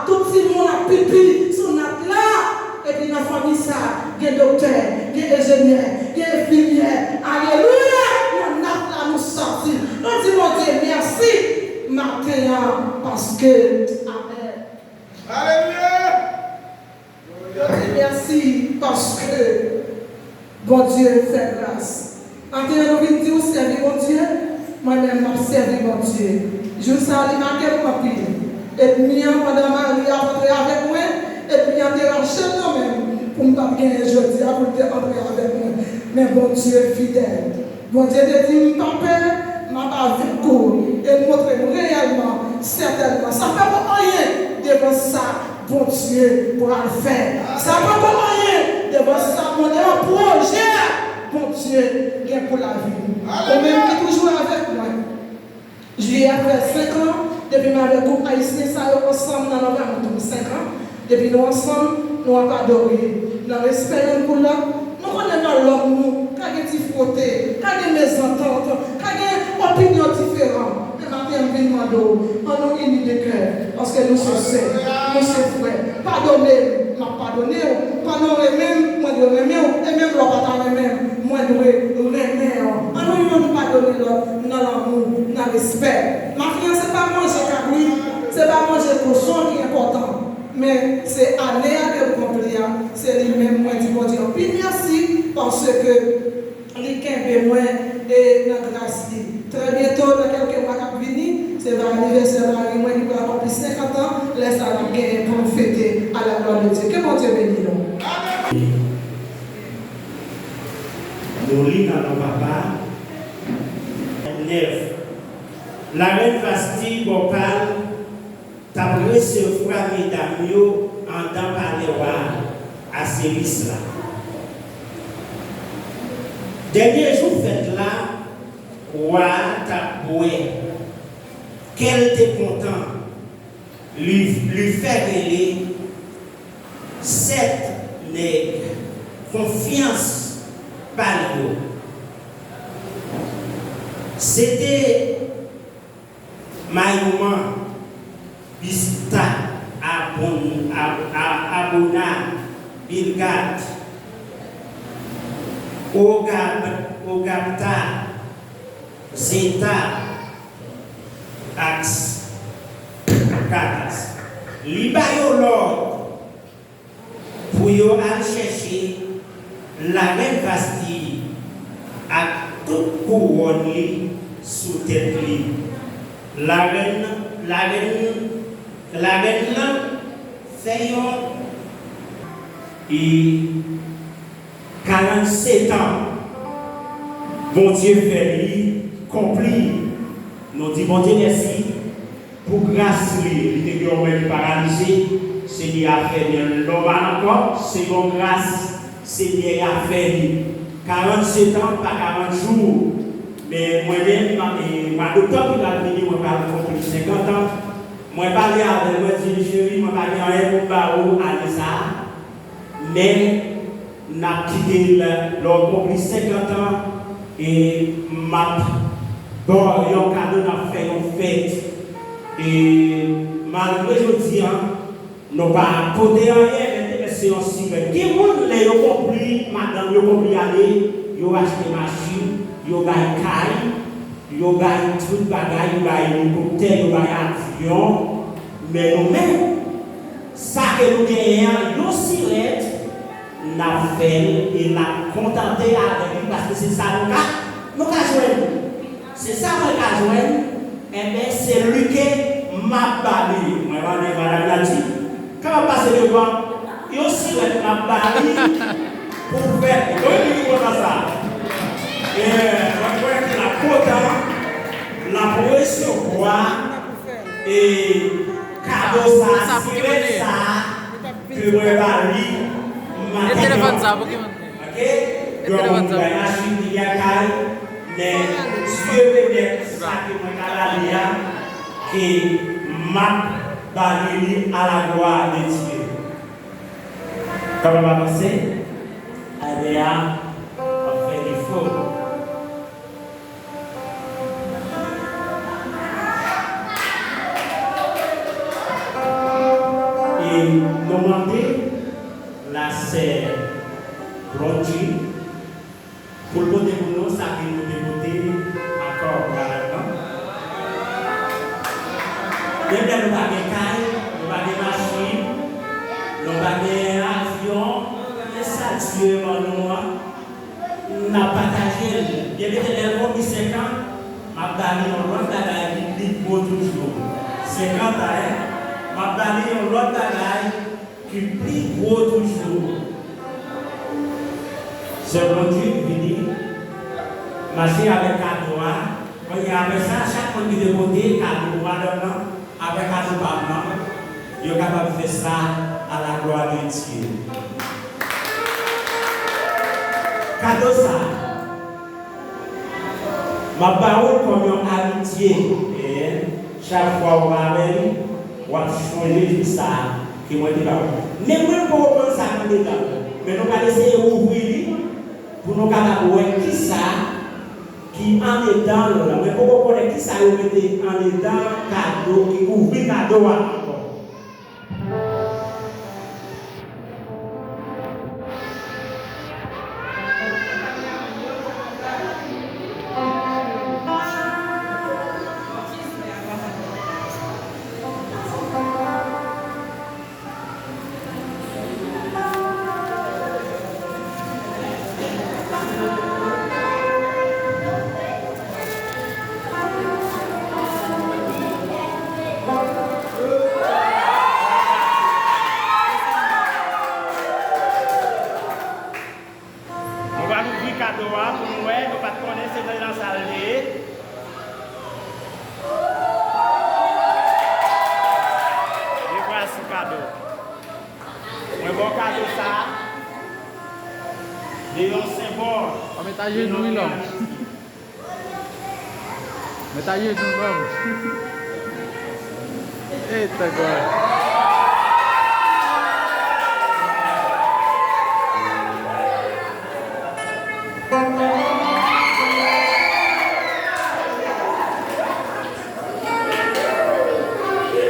Tout le monde a pipi sur notre là. Et puis, dans la famille, ça. il y a docteur, il y a ingénieur, il y a infirmière. Alléluia. Nous avons nous sortir. Nous disons, mon Dieu, merci, matin, parce que. Amen. Alléluia. Je dis merci parce que bon Dieu fait grâce. En nous venons dire servir mon Dieu, moi-même je servi mon Dieu. Je vous salue à quel point. Et puis, Madame Marie a entré avec moi, et puis, il a été enchaîné moi-même pour ne pas gagner aujourd'hui, pour entrer avec moi. Mais bon Dieu est fidèle. Bon Dieu te dit, papa, m'a pas vu court et montre réellement, certainement. Ça ne peut pas rien devant ça, bon Dieu, pour le faire. Ça ne peut pas rien devant ça, mon projet, bon Dieu, rien pour la vie. Ou même qui est toujours avec moi. J'ai après 5 ans, depuis que avec groupe haïtien, ça y est ensemble dans l'environnement, 5 ans. Depuis nous ensemble, nous avons adoré. Nous avons respecté pour l'autre. Nous connaissons l'homme, nous, quand il y a des frottés, quand il y a des ententes, quand il y a des opinions différentes. Et maintenant, je demande, on nous unit de cœur, parce que nous sommes sœurs, nous sommes frères. Pardonnez, m'a pardonné, pardonnez même, moi je remets, et même l'autre pas même, moi je remets. On nous pardonner dans l'amour, dans le respect. Ma fille, ce n'est pas manger cabri, ce n'est pas manger cochon qui est important. Mais c'est aller à que vous comprenez, c'est lui-même, moi, du bon Dieu. Puis merci, parce que les quinze moins et notre grâce. Très bientôt, dans quelques mois qui viennent, c'est l'anniversaire de moi qui va accomplir 50 ans, laisse à la guerre pour fêter à la gloire de Dieu. Que mon Dieu bénisse nous. Nous lisons dans nos papas. 9. La reine Vasti Bopal t'a recevoir mesdames en dans par à service là. Dernier jour fait là, roi t'a boué. Qu'elle était content, lui faire aller 7 nègres, confiance par eux. C'était Maïouman, Bista, Abona, Bilgat, Ogapta, Zeta, Ax, Katas. Libayo l'ordre pour y aller chercher la reine Bastille à toute couronne sous tête. La reine fait et 47 ans. Bon Dieu fait lui accomplir. Nous disons bon Dieu merci pour grâce lui. Il était paralysé. C'est lui a fait l'homme encore. C'est bon grâce. C'est lui a fait 47 ans par 40 jours. Mais moi-même, ma docteur qui va venir, moi, je suis 50 ans. Moi, je parle avec moi, je dis, chérie, moi, je parle pour Barreau, à ça. Mais, je n'ai quitté l'homme 50 ans et m'a bon, il y a un cadeau, on a fait une fête. Et malgré aujourd'hui, nous n'avons pas côté rien, mais c'est aussi. Qui monde les ont compris, madame, ils ont compris aller, ils ont acheté machine. Yo gagne caille, yo gagne tout bagage, yo gagne hélicoptère, yo gagne avion, mais nous-mêmes, ça que nous gagnons, yo silette, n'a fait et n'a contenté avec lui parce que c'est ça nous avons joué. C'est ça nous avons joué. Et bien c'est lui qui m'a bali. Moi, madame l'a dit. Quand on passe le vent, yo silette m'a bali pour faire. Yo dit ça. La quota, la pression quoi et cadeau ça, c'est ça que moi bali. Le téléphone ça, ok. Donc la machine qui a caille, mais Dieu peut-être ça que moi calalia qui m'a bali à la gloire de Dieu. Comment va passer? Adéa a fait des faux. Demander la sœur bon Dieu, pour le côté pour nous, ça qui nous dévoter encore là-dedans. Même là, nous avons des cailles, nous avons des machines, nous avons des avions, et ça, Dieu, nous avons partagé. Il y a des élèves qui 50 ans, m'a donné un autre bagaille qui dit pour toujours. 50 ans, m'a donné un autre bagaille qui plie gros toujours. C'est bon Dieu qui dit, marcher avec cadeau. Quand il y a avec ça, chaque fois qu'il est voté, cadeau avec cadeau par il est capable de faire ça à la gloire de Dieu. Cadeau ça. Ma parole comme une amitié. Chaque fois qu'on m'amène, on va changer ça. Qui m'a dit là. Mais moi, je ne peux pas ça comme dedans. Mais nous allons essayer d'ouvrir pour nous voir qui ça qui en dedans. Mais pour nous connaître qui ça qui en dedans cadeau, qui ouvre cadeau encore. Eita, agora.